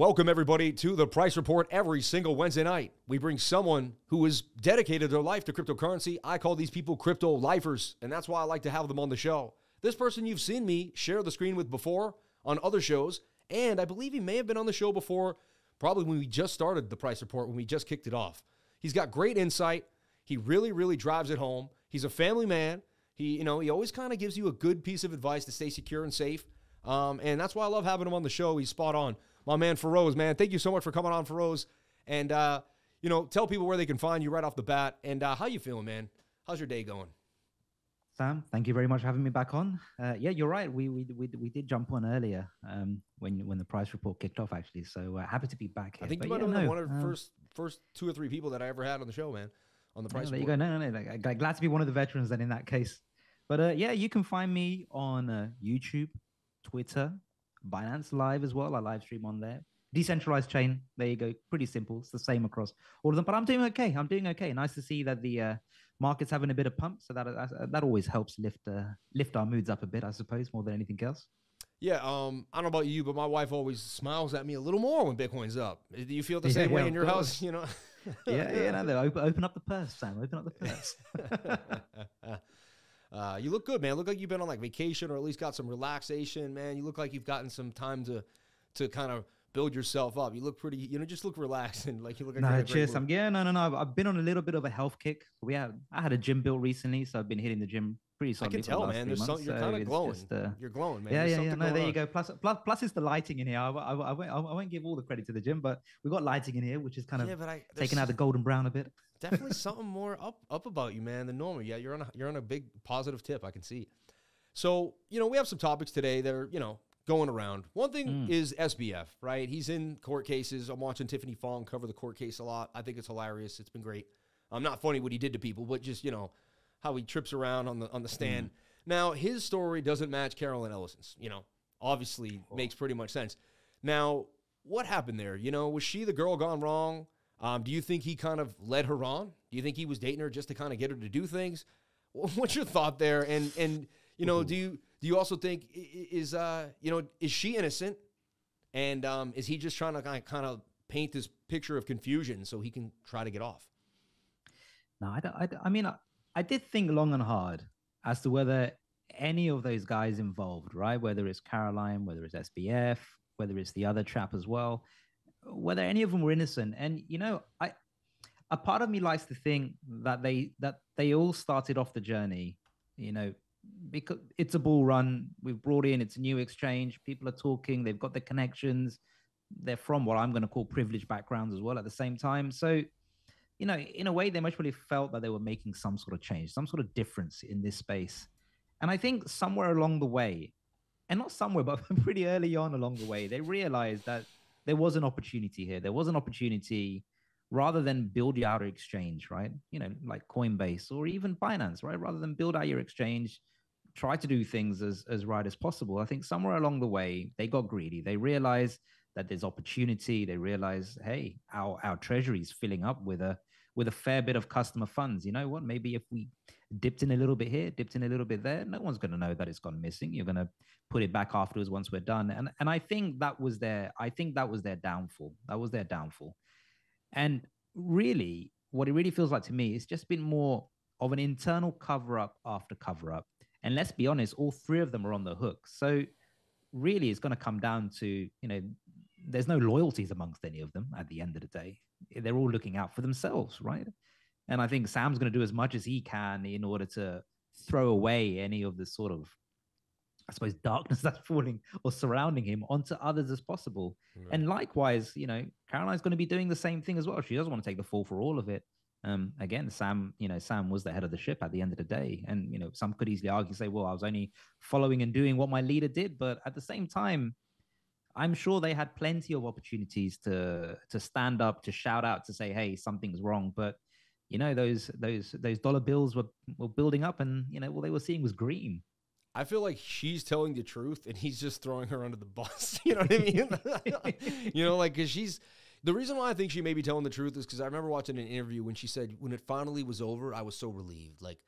Welcome, everybody, to the Price Report every single Wednesday night. We bring someone who has dedicated their life to cryptocurrency. I call these people crypto lifers, and that's why I like to have them on the show. This person you've seen me share the screen with before on other shows, and I believe he may have been on the show before, probably when we just started the Price Report, when we just kicked it off. He's got great insight. He really, really drives it home. He's a family man. He always kind of gives you a good piece of advice to stay secure and safe, and that's why I love having him on the show. He's spot on. My man, Feroz, man, thank you so much for coming on, Feroz. And, tell people where they can find you right off the bat. And how you feeling, man? How's your day going? Sam, thank you very much for having me back on. Yeah, you're right. We did jump on earlier when the Price Report kicked off, actually. So happy to be back here. I think you might have been one of the first 2 or 3 people that I ever had on the show, man, on the Price Report. There you go. No. Glad to be one of the veterans then in that case. But yeah, you can find me on YouTube, Twitter, Binance Live as well. I live stream on there. Decentralized chain. There you go. Pretty simple. It's the same across all of them. But I'm doing okay. Nice to see that the market's having a bit of pump. So that always helps lift our moods up a bit, I suppose, more than anything else. Yeah. I don't know about you, but my wife always smiles at me a little more when Bitcoin's up. Do you feel the same way in your house? You know. No, open up the purse, Sam. Open up the purse. You look good, man. Look like you've been on like vacation or at least got some relaxation, man. You look like you've gotten some time to kind of build yourself up. You look pretty, just look relaxed and like you look like cheers. No. I've been on a little bit of a health kick. I had a gym built recently, so I've been hitting the gym pretty solidly. I can tell, man. You're kind of glowing. You're glowing, man. Yeah. No, there you go. Plus, it's the lighting in here. I won't give all the credit to the gym, but we've got lighting in here, which is kind of taking out the golden brown a bit. Definitely something more up about you, man, than normal. Yeah, you're on a big positive tip. I can see. So, we have some topics today that are, going around. One thing is SBF, right? He's in court cases. I'm watching Tiffany Fong cover the court case a lot. I think it's hilarious. It's been great. Not funny what he did to people, but just, how he trips around on the stand. Now, his story doesn't match Carolyn Ellison's, obviously makes pretty much sense. Now, what happened there? Was she the girl gone wrong? Do you think he kind of led her on? Do you think he was dating her just to kind of get her to do things? What's your thought there? And do you also think is she innocent? And is he just trying to kind of paint this picture of confusion so he can try to get off? No, I did think long and hard as to whether any of those guys involved, right? Whether it's Caroline, whether it's SBF, whether it's the other chap as well, whether any of them were innocent. And, a part of me likes to think that they all started off the journey, because it's a bull run. We've brought in, it's a new exchange. People are talking, they've got the connections. They're from what I'm going to call privileged backgrounds as well at the same time. So, in a way, they much really felt that they were making some sort of change, some sort of difference in this space. And I think somewhere along the way, and not somewhere, but pretty early on along the way, they realized that there was an opportunity here. There was an opportunity rather than build your outer exchange, right? Like Coinbase or even Binance, right? Rather than build out your exchange, try to do things as right as possible. I think somewhere along the way, they got greedy. They realized that there's opportunity. They realized, hey, our treasury is filling up with a fair bit of customer funds. You know what? Maybe if we dipped in a little bit here, dipped in a little bit there, no one's going to know that it's gone missing. You're going to put it back afterwards once we're done. And I think that was their downfall. That was their downfall. And really, what it really feels like to me is just been more of an internal cover-up after cover-up. And let's be honest, all 3 of them are on the hook. So really, it's going to come down to, there's no loyalties amongst any of them at the end of the day. They're all looking out for themselves, right? And I think Sam's going to do as much as he can in order to throw away any of the sort of, I suppose, darkness that's falling or surrounding him onto others as possible. Right. And likewise, Caroline's going to be doing the same thing as well. She doesn't want to take the fall for all of it. Again, Sam was the head of the ship at the end of the day. And, some could easily argue, say, well, I was only following and doing what my leader did. But at the same time, I'm sure they had plenty of opportunities to stand up, to shout out, to say, hey, something's wrong. But, those dollar bills were building up and, what they were seeing was green. I feel like she's telling the truth and he's just throwing her under the bus. You know what I mean? Because the reason why I think she may be telling the truth is because I remember watching an interview when she said, when it finally was over, I was so relieved. Like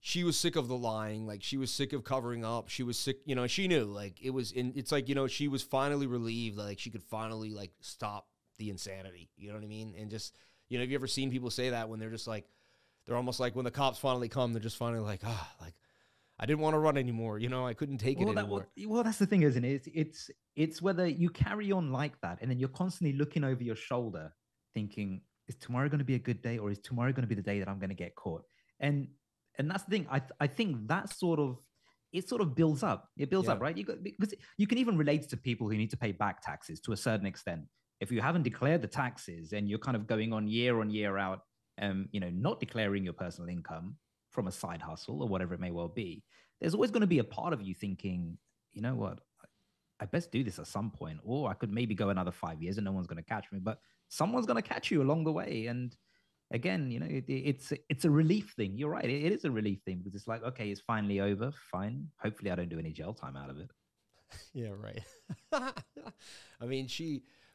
she was sick of the lying. Like, she was sick of covering up. She was sick, she knew, like, it's like, she was finally relieved, like, she could finally, like, stop the insanity. You know what I mean? And just, have you ever seen people say that when they're just like, they're almost like when the cops finally come, they're just finally like, like, I didn't want to run anymore. I couldn't take it anymore. Well, that's the thing, isn't it? It's whether you carry on like that and then you're constantly looking over your shoulder thinking, is tomorrow going to be a good day, or is tomorrow going to be the day that I'm going to get caught? And that's the thing. I think that sort of builds up. It builds up, right? Because you can even relate to people who need to pay back taxes to a certain extent. If you haven't declared the taxes and you're kind of going on year out, not declaring your personal income from a side hustle or whatever it may well be, there's always going to be a part of you thinking, you know what, I best do this at some point, or I could maybe go another 5 years and no one's going to catch me, but someone's going to catch you along the way. And again, it's a relief thing. You're right. It is a relief thing because it's like, okay, it's finally over. Fine. Hopefully I don't do any jail time out of it. Yeah, right. I mean,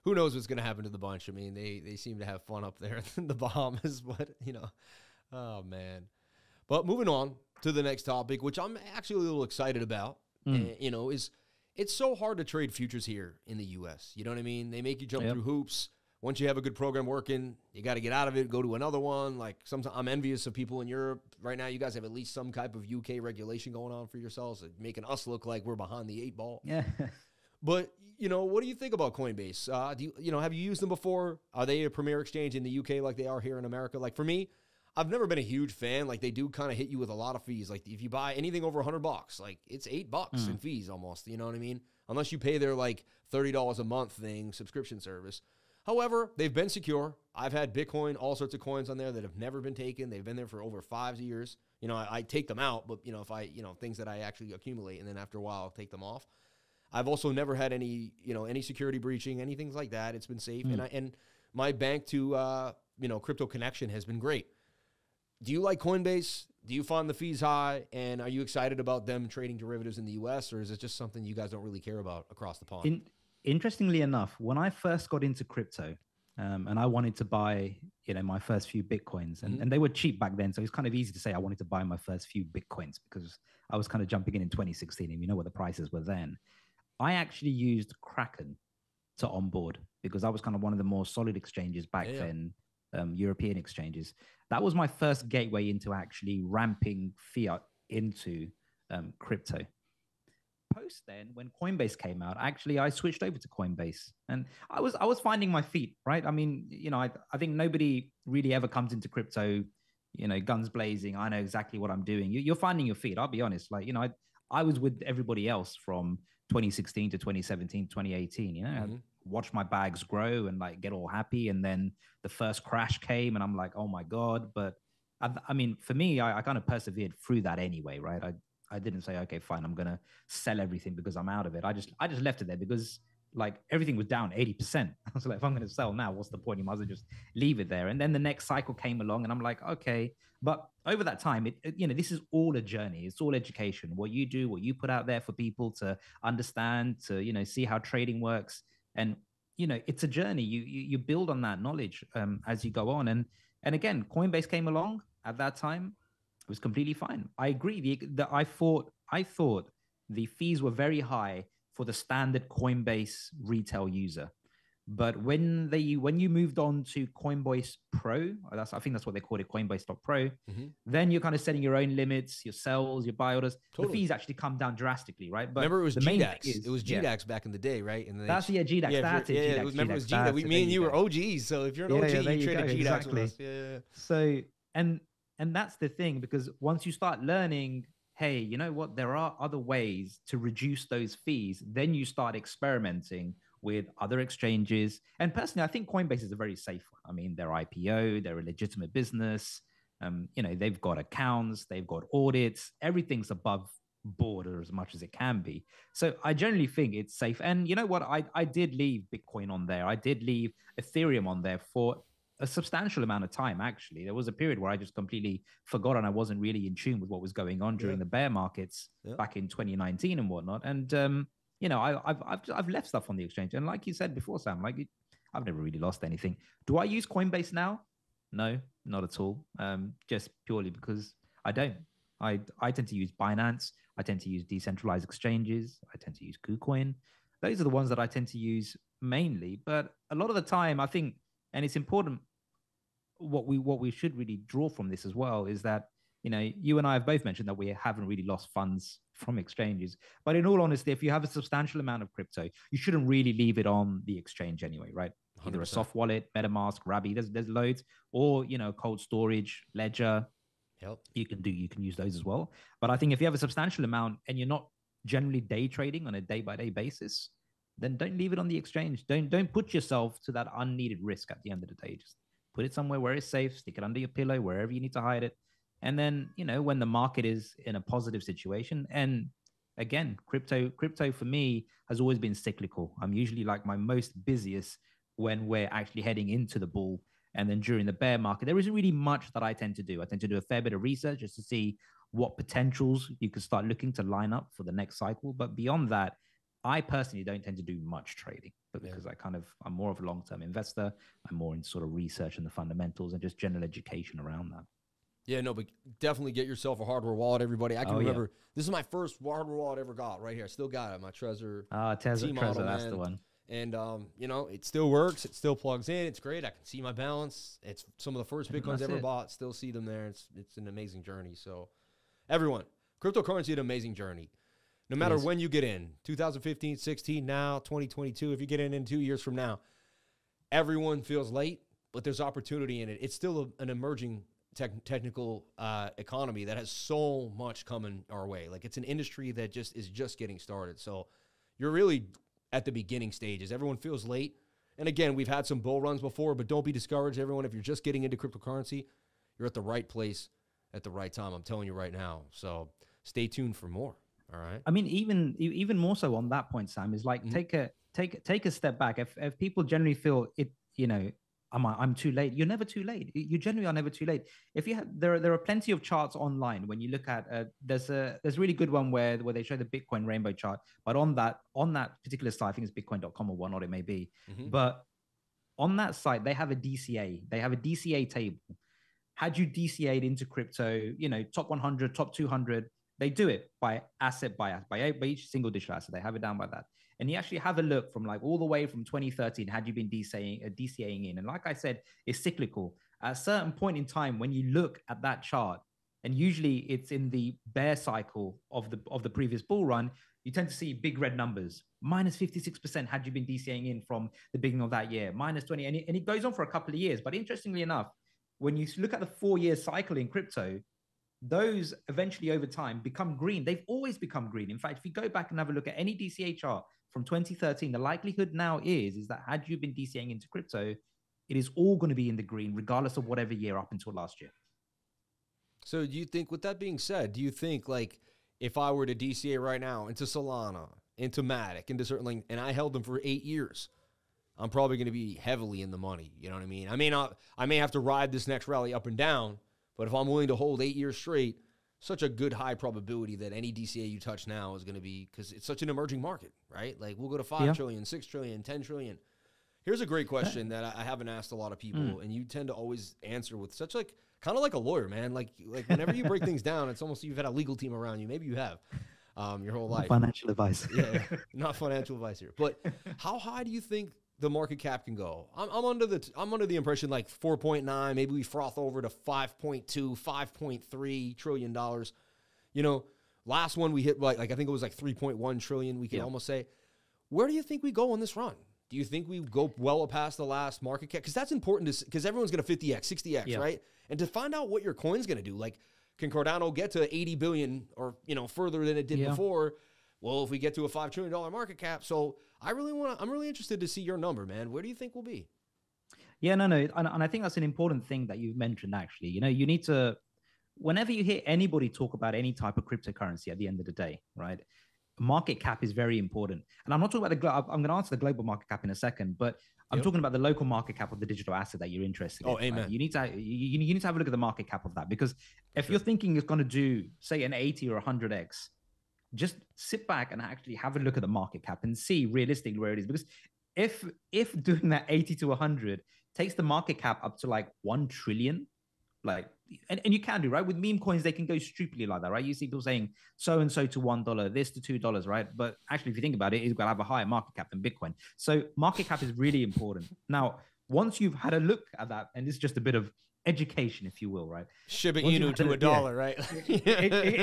who knows what's going to happen to the bunch? I mean, they seem to have fun up there in the Bahamas, but, oh, man. But moving on to the next topic, which I'm actually a little excited about, is it's so hard to trade futures here in the U.S. You know what I mean? They make you jump through hoops. Once you have a good program working, you got to get out of it, go to another one. Like, sometimes I'm envious of people in Europe. Right now, you guys have at least some type of UK regulation going on for yourselves, making us look like we're behind the 8 ball. Yeah. But, what do you think about Coinbase? Have you used them before? Are they a premier exchange in the UK like they are here in America? Like, for me, I've never been a huge fan. Like, they do kind of hit you with a lot of fees. Like, if you buy anything over $100, like, it's $8 in fees almost. You know what I mean? Unless you pay their, like, $30 a month subscription service. However, they've been secure. I've had Bitcoin, all sorts of coins on there that have never been taken. They've been there for over 5 years. I take them out, but, if I, things that I actually accumulate, and then after a while, I'll take them off. I've also never had any, any security breaching, anything like that. It's been safe. And my bank to, crypto connection has been great. Do you like Coinbase? Do you find the fees high? And are you excited about them trading derivatives in the U.S., or is it just something you guys don't really care about across the pond? Interestingly enough, when I first got into crypto, and I wanted to buy, my first few Bitcoins, and they were cheap back then. So it's kind of easy to say I wanted to buy my first few Bitcoins because I was kind of jumping in 2016, and you know what the prices were then. I actually used Kraken to onboard because that was kind of one of the more solid exchanges back then, European exchanges. That was my first gateway into actually ramping fiat into crypto. Post then, when Coinbase came out, actually I switched over to Coinbase, and I was finding my feet, right? I mean, I think nobody really ever comes into crypto, guns blazing. I know exactly what I'm doing. You're finding your feet. I'll be honest. Like, I was with everybody else from 2016 to 2017, 2018. I watched my bags grow and like get all happy, and then the first crash came, and I'm like, oh my god! But I mean, for me, I kind of persevered through that anyway, right? I didn't say, okay, fine, I'm gonna sell everything because I'm out of it. I just left it there because like everything was down 80%. I was like, if I'm gonna sell now, what's the point? You might as well just leave it there. And then the next cycle came along, and I'm like, okay. But over that time, this is all a journey. It's all education. What you do, what you put out there for people to understand, to see how trading works, and it's a journey. You build on that knowledge as you go on. And again, Coinbase came along at that time. It was completely fine. I agree. I thought the fees were very high for the standard Coinbase retail user. But when you moved on to Coinbase Pro, I think that's what they called it, Coinbase.pro, then you're kind of setting your own limits, your sells, your buy orders. Totally. The fees actually come down drastically, right? But remember, it was GDAX. It was GDAX back in the day, right? And that's GDAX. Yeah, that's it. GDAX, remember, it was GDAX. Me and you were OGs. So if you're an OG, you traded GDAX exactly. with us. Yeah. So and that's the thing, because once you start learning, hey, you know what? There are other ways to reduce those fees. Then you start experimenting with other exchanges. And personally, I think Coinbase is a very safe one. I mean, they're IPO, they're a legitimate business. They've got accounts, they've got audits, everything's above board or as much as it can be. So I generally think it's safe. And you know what? I did leave Bitcoin on there. I did leave Ethereum on there for a substantial amount of time, actually. There was a period where I just completely forgot and I wasn't really in tune with what was going on during the bear markets back in 2019 and whatnot. And, I've left stuff on the exchange. And like you said before, Sam, I've never really lost anything. Do I use Coinbase now? No, not at all. Just purely because I don't. I tend to use Binance. I tend to use decentralized exchanges. I tend to use KuCoin. Those are the ones that I tend to use mainly. But a lot of the time, I think, and it's important, what we should really draw from this as well is that, you and I have both mentioned that we haven't really lost funds from exchanges. But in all honesty, if you have a substantial amount of crypto, you shouldn't really leave it on the exchange anyway, right? 100%. Either a soft wallet, MetaMask, Rabby, there's loads, or cold storage, Ledger. Yep. You can use those as well. But I think if you have a substantial amount and you're not generally day trading on a day-by-day basis, then don't leave it on the exchange. Don't put yourself to that unneeded risk at the end of the day. Just put it somewhere where it's safe, stick it under your pillow, wherever you need to hide it. And then, when the market is in a positive situation, and again, crypto for me has always been cyclical. I'm usually like my most busiest when we're actually heading into the bull. And then during the bear market, there isn't really much that I tend to do. I tend to do a fair bit of research just to see what potentials you could start looking to line up for the next cycle. But beyond that, I personally don't tend to do much trading, but because I'm more of a long-term investor. I'm more in sort of research and the fundamentals and just general education around that. Yeah, no, but definitely get yourself a hardware wallet, everybody. I can remember, this is my first hardware wallet I ever got right here. I still got it, my Trezor. Trezor, that's the one. And, it still works. It still plugs in. It's great. I can see my balance. It's some of the first Bitcoins I ever bought. Still see them there. It's an amazing journey. So, everyone, cryptocurrency is an amazing journey. No matter when you get in, 2015, 16, now, 2022, if you get in 2 years from now, everyone feels late, but there's opportunity in it. It's still an emerging technical economy that has so much coming our way. Like, it's an industry that is just getting started. So you're really at the beginning stages. Everyone feels late. And again, we've had some bull runs before, but don't be discouraged, everyone. If you're just getting into cryptocurrency, you're at the right place at the right time. I'm telling you right now. So stay tuned for more. All right. I mean, even more so on that point, Sam, is like take a step back. If people generally feel it, I'm too late. You're never too late. You generally are never too late. If you have, there are plenty of charts online. When you look at, there's a really good one where they show the Bitcoin rainbow chart. But on that particular site, I think it's bitcoin.com or whatnot, it may be. But on that site, they have a DCA. They have a DCA table. Had you DCA'd into crypto, top 100, top 200, they do it by asset by each single digital asset. They have it down by that. And you actually have a look from like all the way from 2013, had you been DCAing in. And like I said, it's cyclical. At a certain point in time, when you look at that chart, and usually it's in the bear cycle of the previous bull run, you tend to see big red numbers. Minus 56% had you been DCAing in from the beginning of that year. Minus 20, and it goes on for a couple of years. But interestingly enough, when you look at the 4-year cycle in crypto, those eventually over time become green. They've always become green. In fact, if you go back and have a look at any DCA chart from 2013, the likelihood now is that had you been DCAing into crypto, it is all going to be in the green, regardless of whatever year up until last year. So do you think, with that being said, do you think like if I were to DCA right now into Solana, into Matic, into certain, and I held them for 8 years, I'm probably going to be heavily in the money. You know what I mean? I may have to ride this next rally up and down, but if I'm willing to hold 8 years straight, such a good high probability that any DCA you touch now is going to be, because it's such an emerging market, right? Like we'll go to 5 trillion, 6 trillion, 10 trillion. Here's a great question that I haven't asked a lot of people, and you tend to always answer with such like, kind of like a lawyer, man. Like whenever you break things down, it's almost you've had a legal team around you. Maybe you have your whole life. Financial advice. Yeah, not financial advice here. But how high do you think the market cap can go? I'm under the impression like 4.9, maybe we froth over to 5.2, 5.3 trillion dollars. Last one we hit like I think it was like 3.1 trillion. We could almost say. Where do you think we go on this run? Do you think we go well past the last market cap? Because that's important, because everyone's going to 50x, 60x, right? And to find out what your coin's going to do, like can Cardano get to 80 billion or further than it did before? Well, if we get to a $5 trillion market cap, so I'm really interested to see your number, man. Where do you think we'll be? Yeah, no, and I think that's an important thing that you've mentioned. Actually, you need to, whenever you hear anybody talk about any type of cryptocurrency, at the end of the day, right? Market cap is very important. And I'm not talking about I'm going to answer the global market cap in a second, but I'm talking about the local market cap of the digital asset that you're interested in. Amen. Right? You need to have a look at the market cap of that, because if you're thinking it's going to do, say, an 80 or 100x, just sit back and actually have a look at the market cap and see realistically where it is. Because if doing that 80 to 100 takes the market cap up to like 1 trillion, like and you can do, right? With meme coins, they can go stupidly like that, right? You see people saying so-and-so to $1, this to $2, right? But actually, if you think about it, it's got to have a higher market cap than Bitcoin. So market cap is really important. Now, once you've had a look at that, and this is just a bit of education, if you will, right? Shiba Inu to $1, right?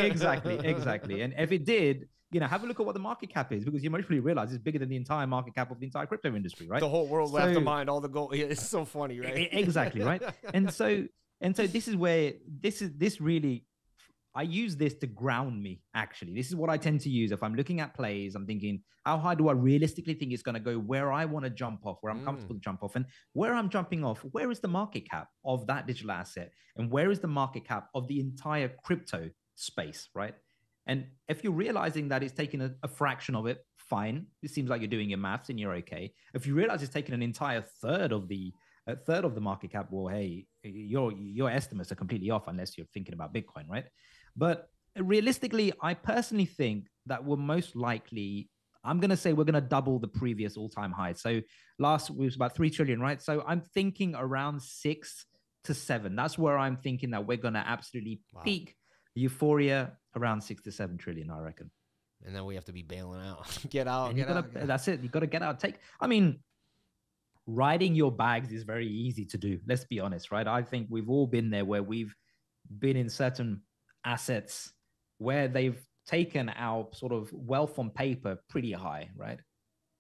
Exactly. And if it did, have a look at what the market cap is, because you might really realize it's bigger than the entire market cap of the entire crypto industry, right? The whole world left to mine all the gold. Yeah, it's so funny, right? Exactly, right? And so this is where this really, I use this to ground me, actually. This is what I tend to use. If I'm looking at plays, I'm thinking, how high do I realistically think it's going to go, where I want to jump off, where I'm comfortable to jump off, and where I'm jumping off, where is the market cap of that digital asset, and where is the market cap of the entire crypto space, right? And if you're realizing that it's taking a fraction of it, fine. It seems like you're doing your maths and you're okay. If you realize it's taking an entire third of the market cap, well, hey, your estimates are completely off unless you're thinking about Bitcoin, right? But realistically, I personally think that we're most likely, I'm going to say we're going to double the previous all-time high. So last was about 3 trillion, right? So I'm thinking around 6 to 7. That's where I'm thinking that we're going to absolutely peak euphoria around 6 to 7 trillion, I reckon. And then we have to be bailing out. Get out. That's it. You got to get out. Riding your bags is very easy to do. Let's be honest, right? I think we've all been there where we've been in certain assets where they've taken our sort of wealth on paper pretty high, right?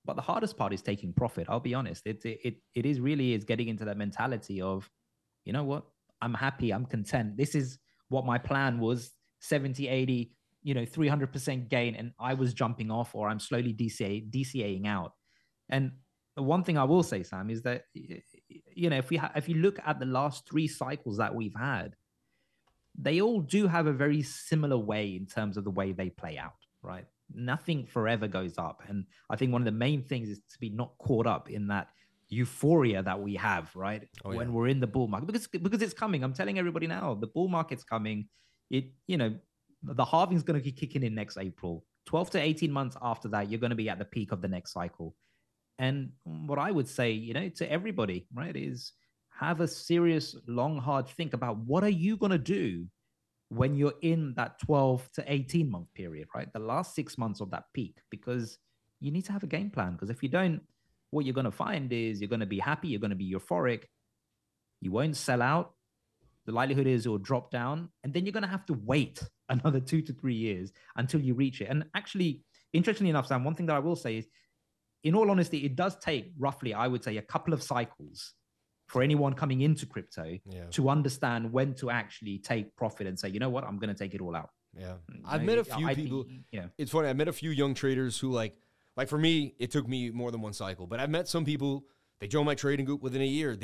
But the hardest part is taking profit. I'll be honest. It really is getting into that mentality of, you know what? I'm happy. I'm content. This is what my plan was, 70, 80, 300% gain. And I was jumping off, or I'm slowly DCAing out. And the one thing I will say, Sam, is that, if you look at the last 3 cycles that we've had, they all do have a very similar way in terms of the way they play out, right? Nothing forever goes up. And I think one of the main things is to be not caught up in that euphoria that we have, right? When we're in the bull market, because it's coming. I'm telling everybody now, the bull market's coming. The halving is going to be kicking in next April. 12 to 18 months after that, you're going to be at the peak of the next cycle. And what I would say, to everybody, right, is have a serious, long, hard think about what are you going to do when you're in that 12 to 18 month period, right? The last 6 months of that peak, because you need to have a game plan. Because if you don't, what you're going to find is you're going to be happy, you're going to be euphoric, you won't sell out. The likelihood is it will drop down, and then you're going to have to wait another 2 to 3 years until you reach it. And actually, interestingly enough, Sam, one thing that I will say is, in all honesty, it does take roughly, I would say, a couple of cycles for anyone coming into crypto to understand when to actually take profit and say, you know what, I'm going to take it all out. Yeah. I've met a few people. It's funny. I've met a few young traders who like for me, it took me more than one cycle, but I've met some people, they joined my trading group within a year.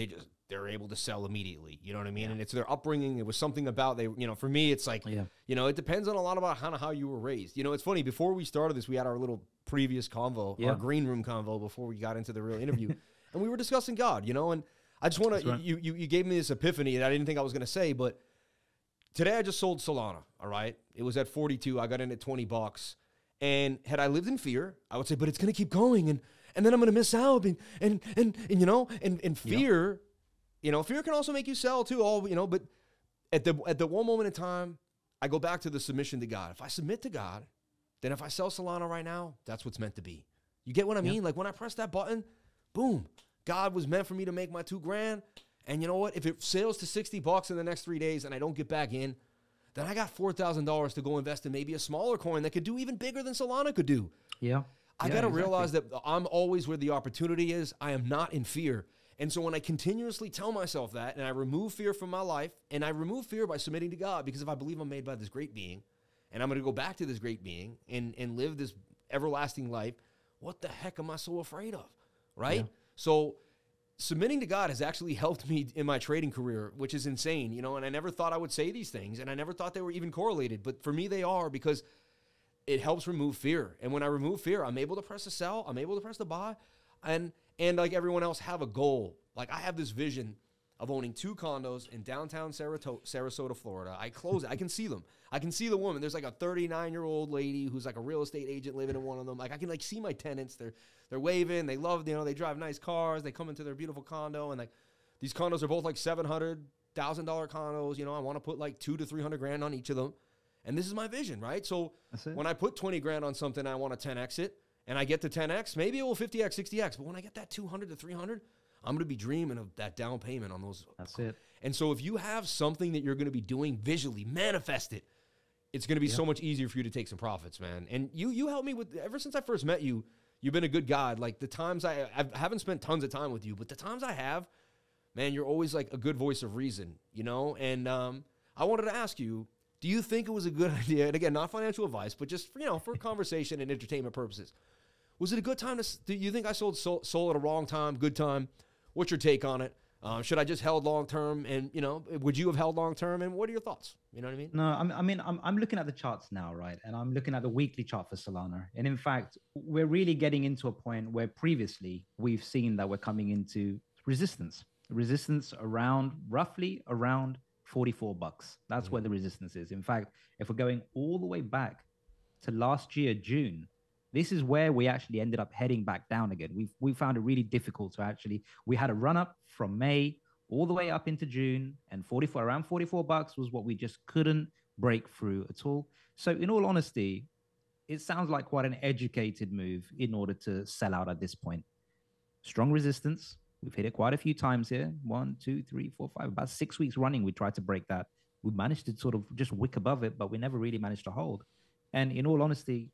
They're able to sell immediately. You know what I mean? Yeah. And it's their upbringing. It was something about for me, it's like, it depends on a lot about how you were raised. It's funny. Before we started this, we had our little previous convo, our green room convo before we got into the real interview. And we were discussing God, and I just want to, you gave me this epiphany that I didn't think I was going to say, but today I just sold Solana. All right. It was at 42. I got in at $20. And had I lived in fear, I would say, but it's going to keep going. And then I'm going to miss out. And fear, fear can also make you sell too, but at the one moment in time, I go back to the submission to God. If I submit to God, then if I sell Solana right now, that's what's meant to be. You get what I mean? Like when I press that button, boom, God was meant for me to make my $2,000. And you know what? If it sails to $60 in the next 3 days and I don't get back in, then I got $4,000 to go invest in maybe a smaller coin that could do even bigger than Solana could do. Yeah. I got to realize that I'm always where the opportunity is. I am not in fear. And so when I continuously tell myself that, and I remove fear from my life, and I remove fear by submitting to God, because if I believe I'm made by this great being, and I'm going to go back to this great being and live this everlasting life, what the heck am I so afraid of? Right? Yeah. So submitting to God has actually helped me in my trading career, which is insane, and I never thought I would say these things, and I never thought they were even correlated, but for me they are, because it helps remove fear. And when I remove fear, I'm able to press the sell, I'm able to press the buy, and like everyone else have a goal. Like I have this vision of owning 2 condos in downtown Sarasota, Florida. I close it. I can see them. I can see the woman. There's like a 39-year-old lady who's like a real estate agent living in one of them. Like I can see my tenants. They're waving. They love, they drive nice cars. They come into their beautiful condo, and like these condos are both like 700, $1,000 condos. You know, I want to put like 200 to 300 grand on each of them. And this is my vision, right? So when I put 20 grand on something, I want to 10X it, and I get to 10X, maybe it will 50X, 60X. But when I get that 200 to 300, I'm going to be dreaming of that down payment on those. That's it. And so if you have something that you're going to be doing visually, manifest it. It's going to be so much easier for you to take some profits, man. And you helped me with, ever since I first met you, you've been a good guide. Like the times I haven't spent tons of time with you, but the times I have, man, you're always like a good voice of reason, you know? And I wanted to ask you, do you think it was a good idea? And again, not financial advice, but just, you know, for conversation and entertainment purposes. Was it a good time do you think I sold soul at a wrong time, good time? What's your take on it? Should I just held long term? And, you know, would you have held long term? And what are your thoughts? You know what I mean? No, I'm looking at the charts now, right? And I'm looking at the weekly chart for Solana. And in fact, we're really getting into a point where previously we've seen that we're coming into resistance roughly around $44. That's where the resistance is. In fact, if we're going all the way back to last year, June, this is where we actually ended up heading back down again. We found it really difficult to actually, we had a run up from May all the way up into June, and around $44 was what we just couldn't break through at all. So in all honesty, it sounds like quite an educated move in order to sell out at this point. Strong resistance. We've hit it quite a few times here. 1, 2, 3, 4, 5, about 6 weeks running. We tried to break that. We managed to sort of just wick above it, but we never really managed to hold. And in all honesty,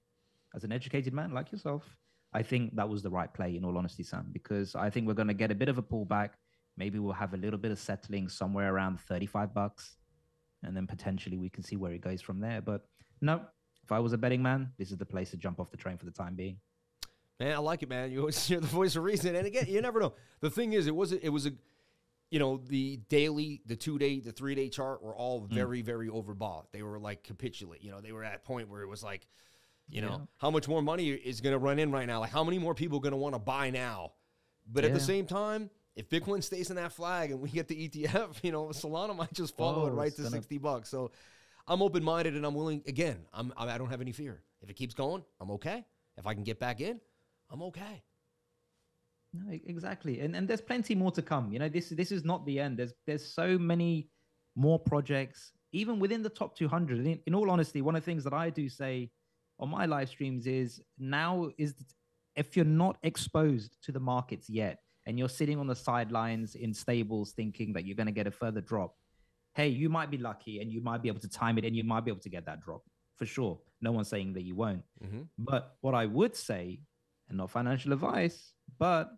as an educated man like yourself, I think that was the right play, in all honesty, Sam, because I think we're going to get a bit of a pullback. Maybe we'll have a little bit of settling somewhere around $35, and then potentially we can see where it goes from there. But no, if I was a betting man, this is the place to jump off the train for the time being. Man, I like it, man. You always hear the voice of reason. And again, you never know. The thing is, it was a, you know, the daily, the 2-day, the 3-day chart were all very, very overbought. They were like capitulate. You know, they were at a point where it was like, you know, how much more money is going to run in right now? Like, how many more people are going to want to buy now? But at the same time, if Bitcoin stays in that flag and we get the ETF, you know, Solana might just follow it right to $60. So I'm open-minded and I'm willing. Again, I don't have any fear. If it keeps going, I'm okay. If I can get back in, I'm okay. No, exactly. And there's plenty more to come. You know, this is not the end. There's so many more projects, even within the top 200. In all honesty, one of the things that I do say on my live streams is if you're not exposed to the markets yet and you're sitting on the sidelines in stables thinking that you're going to get a further drop, hey, you might be lucky and you might be able to time it and you might be able to get that drop for sure. No one's saying that you won't. But what I would say, and not financial advice, but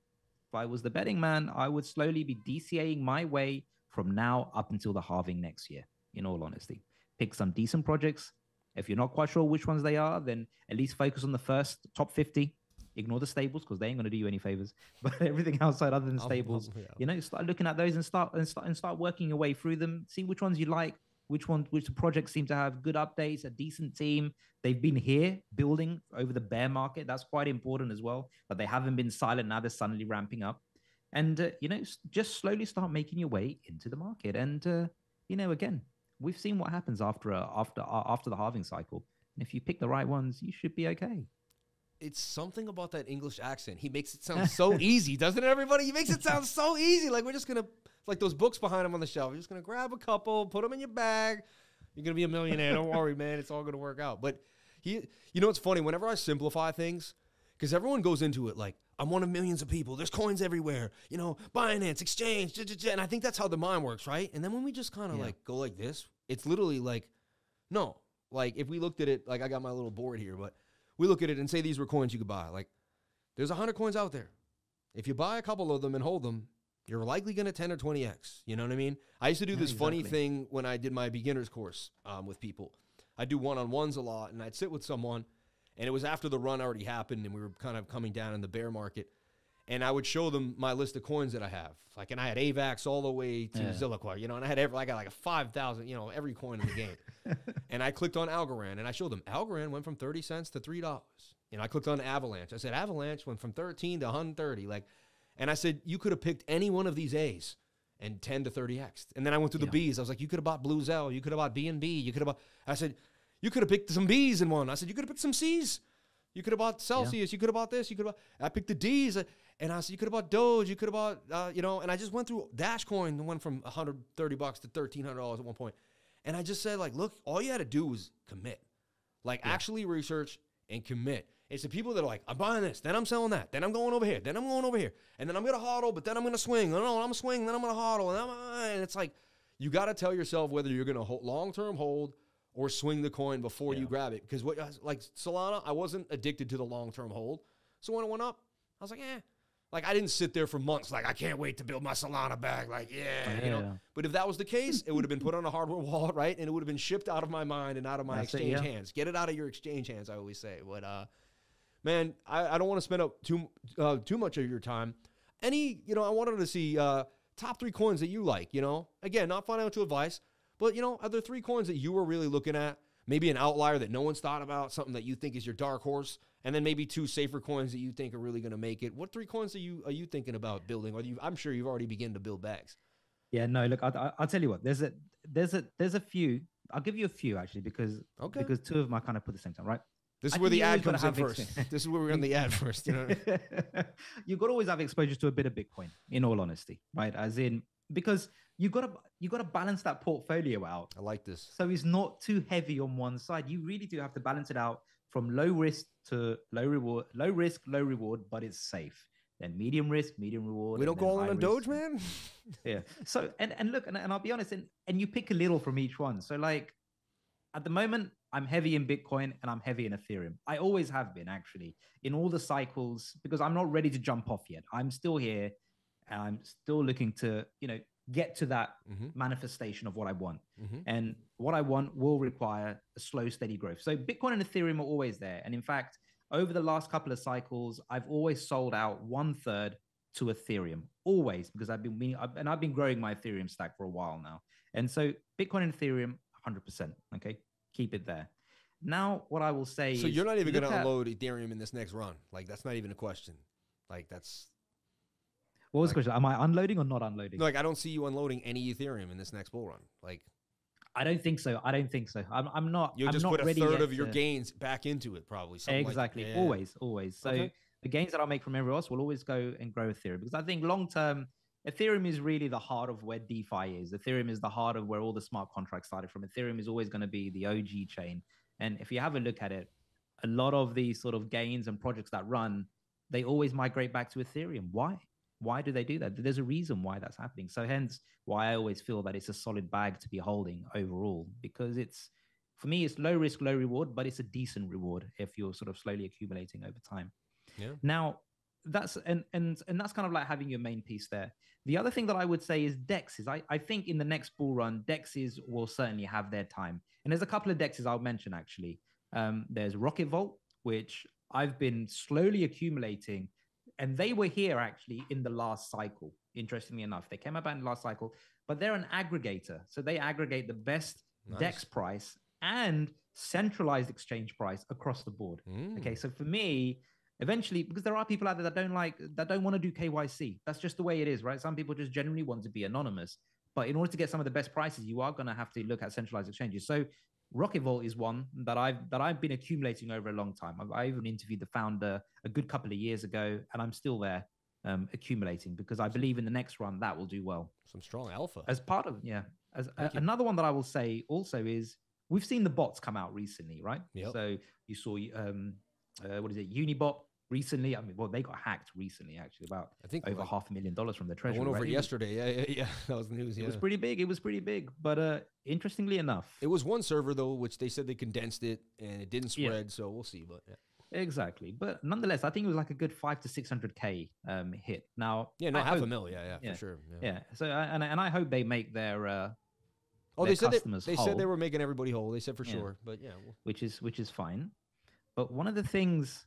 if I was the betting man, I would slowly be DCAing my way from now up until the halving next year, in all honesty. Pick some decent projects. If you're not quite sure which ones they are, then at least focus on the first top 50. Ignore the stables because they ain't going to do you any favors. But everything outside other than stables, you know, start looking at those and start working your way through them. See which ones you like, which projects seem to have good updates, a decent team. They've been here building over the bear market. That's quite important as well. But they haven't been silent. Now they're suddenly ramping up. And, you know, just slowly start making your way into the market. And, you know, again, we've seen what happens after the halving cycle. And if you pick the right ones, you should be okay. It's something about that English accent. He makes it sound so easy, doesn't it, everybody? He makes it sound so easy. Like we're just going to, like those books behind him on the shelf. You're just going to grab a couple, put them in your bag. You're going to be a millionaire. Don't worry, man. It's all going to work out. But you know, it's funny. Whenever I simplify things, because everyone goes into it like, I'm one of millions of people. There's coins everywhere. You know, Binance, exchange, and I think that's how the mind works, right? And then when we just kind of like go like this, it's literally like, no. Like if we looked at it, like I got my little board here, but we look at it and say these were coins you could buy. Like there's 100 coins out there. If you buy a couple of them and hold them, you're likely going to 10 or 20x. You know what I mean? I used to do this funny thing when I did my beginner's course with people. I do one-on-ones a lot, and I'd sit with someone, and it was after the run already happened, and we were kind of coming down in the bear market, and I would show them my list of coins that I have. Like, and I had AVAX all the way to Zilliqua, you know, and I got like a 5,000, you know, every coin in the game. And I clicked on Algorand, and I showed them Algorand went from 30 cents to $3. You know, I clicked on Avalanche. I said Avalanche went from 13 to 130. Like, and I said, you could have picked any one of these A's and 10 to 30x. And then I went through the B's. I was like, you could have bought Blue Zell. You could have bought BNB. You could have bought, I said, you could have picked some B's in one. I said, you could have picked some C's. You could have bought Celsius. You could have bought this. You could have. I picked the D's, and I said you could have bought Doge. You could have bought, And I just went through Dashcoin, the one from $130 to $1,300 at one point, and I just said like, look, all you had to do was commit, actually research and commit. It's the people that are like, I'm buying this, then I'm selling that, then I'm going over here, then I'm going over here, and then I'm gonna hodl, but then I'm gonna swing. No, I'm gonna swing, then I'm gonna hodl, and it's like you got to tell yourself whether you're gonna long-term hold or swing the coin before you grab it. Because like Solana, I wasn't addicted to the long-term hold. So when it went up, I was like, Like I didn't sit there for months like, I can't wait to build my Solana back. Like, But if that was the case, it would have been put on a hardware wallet, right? And it would have been shipped out of my mind and out of my exchange hands. Get it out of your exchange hands, I always say. But, man, I don't want to spend up too much of your time. I wanted to see top 3 coins that you like, Again, not financial advice. But, are there 3 coins that you were really looking at? Maybe an outlier that no one's thought about, something that you think is your dark horse, and then maybe 2 safer coins that you think are really going to make it. What 3 coins are you thinking about building? Or I'm sure you've already begun to build bags. Yeah, no, look, I'll tell you what. There's a few. I'll give you a few actually because 2 of them I kind of put at the same time, right? This is where the ad comes in first. This is where we're on the ad first. You've got to always have exposure to a bit of Bitcoin, in all honesty, right? As in, because you got to balance that portfolio out. I like this. So it's not too heavy on one side. You really do have to balance it out from low risk to low reward, low risk, low reward, but it's safe. Then medium risk, medium reward. We don't go all in on Doge, man. Yeah. So and look, and I'll be honest, and you pick a little from each one. So like at the moment, I'm heavy in Bitcoin and I'm heavy in Ethereum. I always have been actually in all the cycles because I'm not ready to jump off yet. I'm still here and I'm still looking to, get to that manifestation of what I want. And what I want will require a slow, steady growth. So Bitcoin and Ethereum are always there. And in fact, over the last couple of cycles, I've always sold out 1/3 to Ethereum, always, because I've been growing my Ethereum stack for a while now. And so Bitcoin and Ethereum, 100%. Okay. Keep it there. Now, what I will say is... So you're not even going to unload Ethereum in this next run. Like, that's not even a question. Like, that's... What was the question? Am I unloading or not unloading? Like, I don't see you unloading any Ethereum in this next bull run. Like... I don't think so. I'm not. You'll just put a third of your gains back into it, probably. Exactly. Like, always. So the gains that I'll make from everywhere else will always go and grow Ethereum, because I think long term, Ethereum is really the heart of where DeFi is. Ethereum is the heart of where all the smart contracts started from. Ethereum is always going to be the OG chain. And if you have a look at it, a lot of these sort of gains and projects that run, they always migrate back to Ethereum. Why? Why do they do that? There's a reason why that's happening. So hence why I always feel that it's a solid bag to be holding overall, because for me, it's low risk, low reward, but it's a decent reward if you're sort of slowly accumulating over time. Yeah. Now that's, and that's kind of like having your main piece there. The other thing that I would say is DEXs. I think in the next bull run, DEXs will certainly have their time. And there's a couple of DEXs I'll mention actually. There's Rocket Vault, which I've been slowly accumulating. And they were here actually in the last cycle, interestingly enough. They came about in the last cycle, but they're an aggregator. So they aggregate the best DEX price and centralized exchange price across the board. Okay, so for me, eventually, because there are people out there that don't want to do KYC. That's just the way it is, right? Some people just generally want to be anonymous. But in order to get some of the best prices, you are going to have to look at centralized exchanges. So Rocket Vault is one that I've been accumulating over a long time. I even interviewed the founder a good couple of years ago, and I'm still there accumulating because I believe in the next run that will do well. Some strong alpha. As part of another one that I will say also is we've seen the bots come out recently, right? Yep. So you saw what is it, Unibot recently? I mean, well, they got hacked recently, actually, about over $500,000 from the treasury. I went over yesterday. Yeah. That was the news. It was pretty big. But interestingly enough, it was one server though, which they said they condensed it and it didn't spread. So we'll see. But exactly. But nonetheless, I think it was like a good 500 to 600K hit. Now, half a mil. Yeah, for sure. Yeah. So and I hope they make their they said they said they were making everybody whole. They said for sure. But which is fine. But one of the things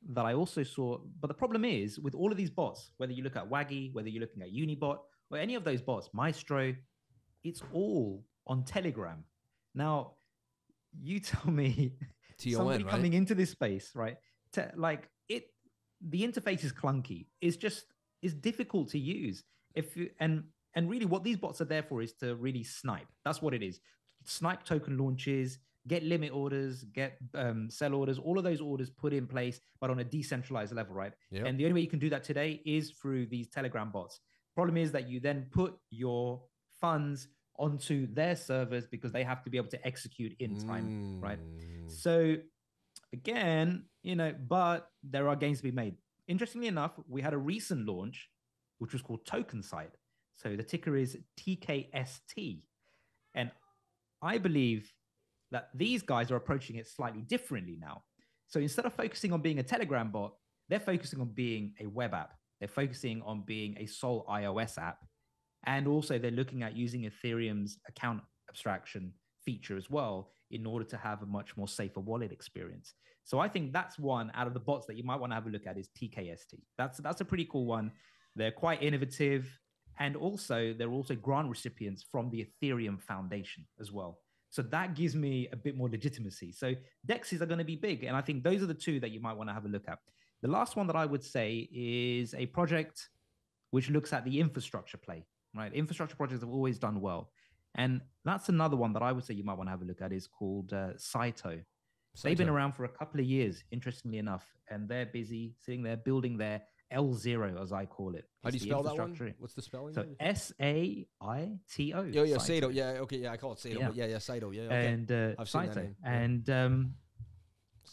that I also saw, but the problem is with all of these bots, whether you look at Waggy, whether you're looking at Unibot, or any of those bots, Maestro, it's all on Telegram. Now, you tell me, somebody coming into this space, right? The interface is clunky. It's difficult to use. And really what these bots are there for is to really snipe. That's what it is. Snipe token launches, get limit orders, get sell orders, all of those orders put in place, but on a decentralized level, right? Yep. And the only way you can do that today is through these Telegram bots. Problem is that you then put your funds onto their servers because they have to be able to execute in time, right? So again, but there are gains to be made. Interestingly enough, we had a recent launch, which was called TokenSide. So the ticker is TKST. And I believe that these guys are approaching it slightly differently now. So instead of focusing on being a Telegram bot, they're focusing on being a web app. They're focusing on being a sole iOS app. And also they're looking at using Ethereum's account abstraction feature as well in order to have a much more safer wallet experience. So I think that's one out of the bots that you might want to have a look at is TKST. That's a pretty cool one. They're quite innovative. And also they're also grant recipients from the Ethereum Foundation as well. So that gives me a bit more legitimacy. So DEXs are going to be big. And I think those are the two that you might want to have a look at. The last one that I would say is a project which looks at the infrastructure play, right? Infrastructure projects have always done well. And that's another one that I would say you might want to have a look at is called Saito. They've been around for a couple of years, interestingly enough, and they're busy sitting there building their L0, as I call it. How do you spell that one? What's the spelling? So Saito. Yeah, Saito. Yeah, okay, yeah, I call it Saito. Yeah, but Saito. Yeah, okay. And I've seen that name.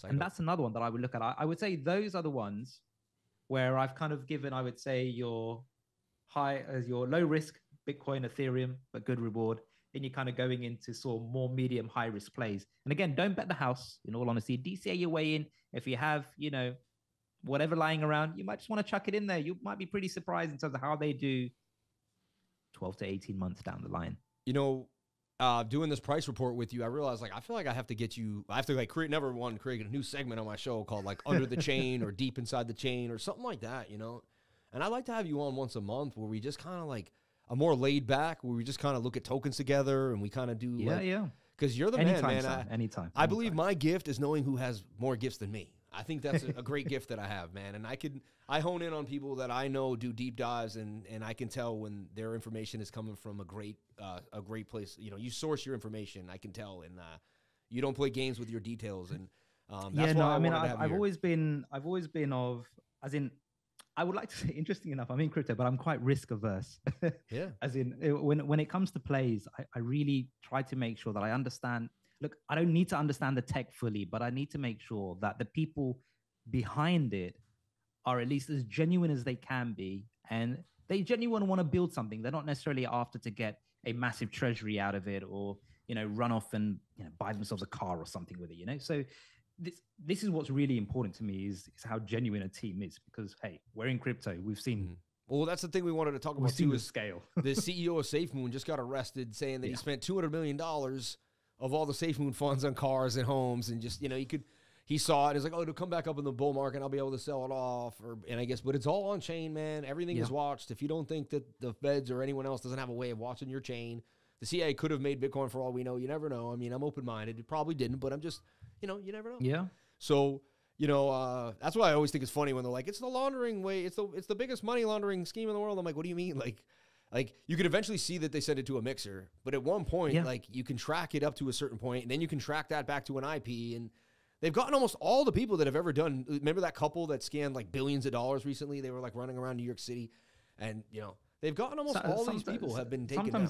And that's another one that I would look at. I would say those are the ones where I've kind of given, I would say, your low risk Bitcoin, Ethereum, but good reward. Then you're kind of going into sort of more medium, high risk plays. And again, don't bet the house, in all honesty. DCA your way in. If you have, whatever lying around, you might just want to chuck it in there. You might be pretty surprised in terms of how they do 12 to 18 months down the line. Doing this price report with you, I realized I feel like I have to get you, I have to create a new segment on my show called Under the Chain or Deep Inside the Chain or something like that, And I'd like to have you on once a month where we just kind of a more laid back, where we just kind of look at tokens together and we kind of do because you're the man. Anytime. I believe my gift is knowing who has more gifts than me. I think that's a great gift that I have, man. And I hone in on people that I know do deep dives, and I can tell when their information is coming from a great place. You source your information. I can tell, and you don't play games with your details. And that's why I've always been of, as in, I would like to say, interesting enough, I'm in crypto, but I'm quite risk averse. Yeah. As in, when it comes to plays, I really try to make sure that I understand. Look, I don't need to understand the tech fully, but I need to make sure that the people behind it are at least as genuine as they can be. And they genuinely want to build something. They're not necessarily after to get a massive treasury out of it or, run off and buy themselves a car or something with it, So this is what's really important to me is how genuine a team is, because, hey, we're in crypto. We've seen... Well, that's the thing we wanted to talk about too. Is scale. The CEO of SafeMoon just got arrested saying that he spent $200 million of all the SafeMoon funds on cars and homes, and just he saw it. He's like, oh, it'll come back up in the bull market. I'll be able to sell it off, but it's all on chain, man. Everything is watched. If you don't think that the feds or anyone else doesn't have a way of watching your chain, the CIA could have made Bitcoin for all we know. You never know. I mean, I'm open minded. It probably didn't, but I'm just, you never know. Yeah. So. That's why I always think it's funny when they're like, it's the laundering way. It's the biggest money laundering scheme in the world. I'm like, what do you mean? Like you could eventually see that they send it to a mixer, but at one point, you can track it up to a certain point, and then you can track that back to an IP. And they've gotten almost all the people that have ever done. Remember that couple that scanned billions of dollars recently? They were running around New York City, and they've gotten almost all these people have been taken.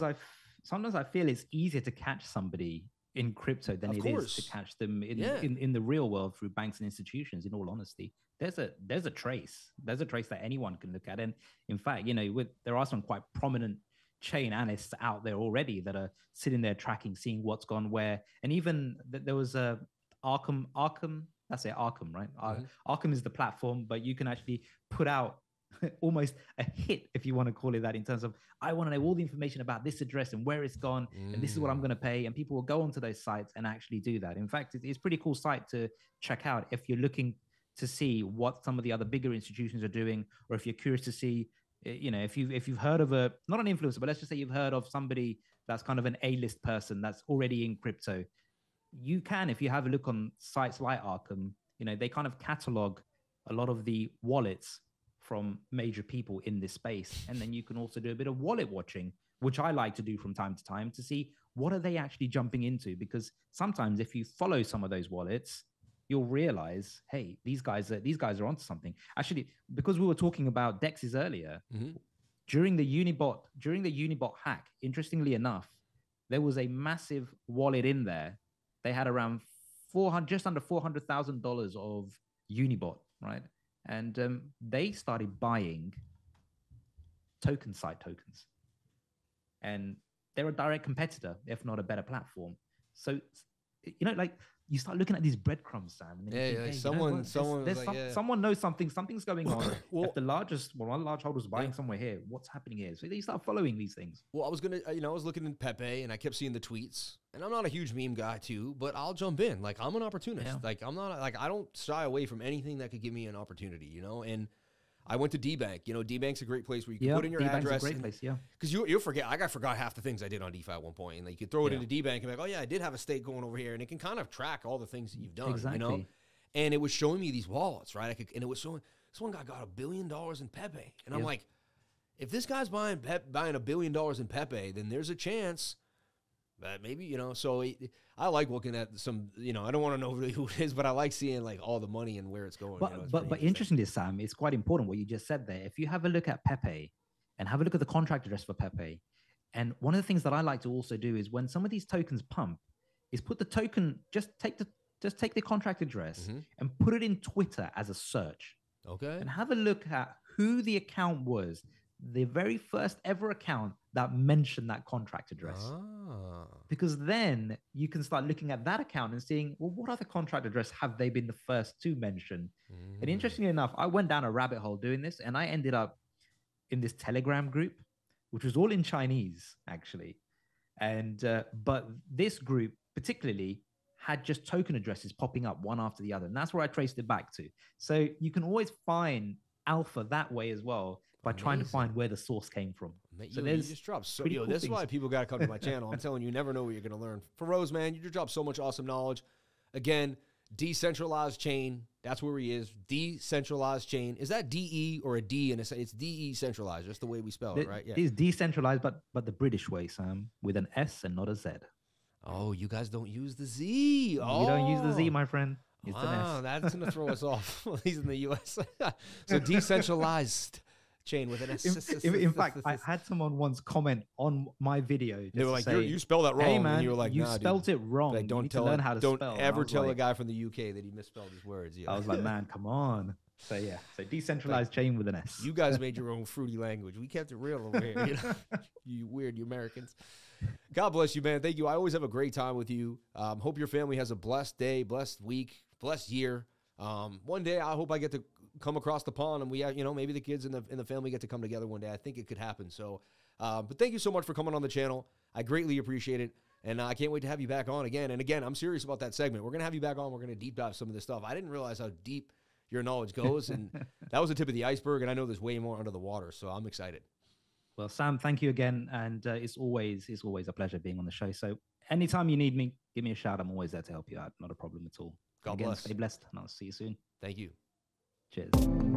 Sometimes I feel it's easier to catch somebody in crypto than it is to catch them in the real world through banks and institutions. In all honesty, there's a trace that anyone can look at. And in fact, there are some quite prominent chain analysts out there already that are sitting there tracking, seeing what's gone where. And even there was a Arkham, that's it, Arkham, right? Arkham is the platform, but you can actually put out almost a hit, if you want to call it that, in terms of, I want to know all the information about this address and where it's gone, and this is what I'm going to pay. And people will go onto those sites and actually do that. In fact, it's a pretty cool site to check out if you're looking to see what some of the other bigger institutions are doing, or if you're curious to see, if you've heard of not an influencer, but let's just say you've heard of somebody that's kind of an A-list person that's already in crypto. You can, if you have a look on sites like Arkham, they kind of catalog a lot of the wallets from major people in this space. And then you can also do a bit of wallet watching which I like to do from time to time to see what are they actually jumping into. Because sometimes if you follow some of those wallets, you'll realize, hey, these guys are onto something. Actually, because we were talking about DEXs earlier, during the Unibot hack, interestingly enough, there was a massive wallet in there. They had around just under $400,000 of Unibot, right? And they started buying token site tokens, and they're a direct competitor, if not a better platform. So, like you start looking at these breadcrumbs, Sam. And then Hey, someone knows something. Something's going on. Well, if one large holder's buying somewhere here, what's happening here? So you start following these things. Well, I was looking in Pepe, and I kept seeing the tweets. And I'm not a huge meme guy too, but I'll jump in. Like, I'm an opportunist. Yeah. Like, I don't shy away from anything that could give me an opportunity, And I went to DBank. DBank's a great place where you can put in your address. A great place, yeah. Because you'll forget. I forgot half the things I did on DeFi at one point. And you could throw it into DBank and be like, oh, yeah, I did have a stake going over here. And it can kind of track all the things that you've done, exactly. And it was showing me these wallets, right? And it was showing, this one guy got $1 billion in Pepe. And I'm like, if this guy's buying $1 billion in Pepe, then there's a chance that maybe, so I like looking at some, I don't want to know really who it is, but I like seeing like all the money and where it's going. But interestingly, Sam, it's quite important what you just said there. If you have a look at Pepe and have a look at the contract address for Pepe, and one of the things that I like to also do is when some of these tokens pump, is put the token, just take the contract address and put it in Twitter as a search. Okay. And have a look at who the account was, the very first ever account that mentioned that contract address. Because then you can start looking at that account and seeing, well, what other contract address have they been the first to mention? And interestingly enough, I went down a rabbit hole doing this, and I ended up in this Telegram group, which was all in Chinese, actually. And but this group particularly had just token addresses popping up one after the other. And that's where I traced it back to. So you can always find alpha that way as well, by trying to find where the source came from. So you just dropped cool this is why people got to come to my channel. I'm telling you, you never know what you're going to learn. Feroz, man, you just dropped so much awesome knowledge. Again, decentralized chain. That's where he is. Decentralized chain. Is that DE or a D? And it's DE centralized, just the way we spell it, right? Yeah. It's decentralized, but the British way, Sam, with an S and not a Z. Oh, you guys don't use the Z. Oh, you don't use the Z, my friend. It's an S. That's going to throw us off. He's in the U.S. So decentralized chain with an S. In fact, I had someone once comment on my video. They were like, you spelled that wrong. Hey, man, and you were like, you spelled it wrong. Like, don't learn how to spell. Don't ever tell a guy from the UK that he misspelled his words. I was like, man, come on. So yeah, so decentralized chain with an S. You guys made your own fruity language. We kept it real over here. You weird, you Americans. God bless you, man. Thank you. I always have a great time with you. Hope your family has a blessed day, blessed week, blessed year. One day, I hope I get to come across the pond and we, maybe the kids in the family get to come together one day. I think it could happen. So, but thank you so much for coming on the channel. I greatly appreciate it. And I can't wait to have you back on again. And again, I'm serious about that segment. We're going to have you back on. We're going to deep dive some of this stuff. I didn't realize how deep your knowledge goes. And that was the tip of the iceberg. And I know there's way more under the water. So I'm excited. Well, Sam, thank you again. And it's always a pleasure being on the show. So anytime you need me, give me a shout. I'm always there to help you out. Not a problem at all. God bless. Stay blessed. And I'll see you soon. Thank you. Cheers.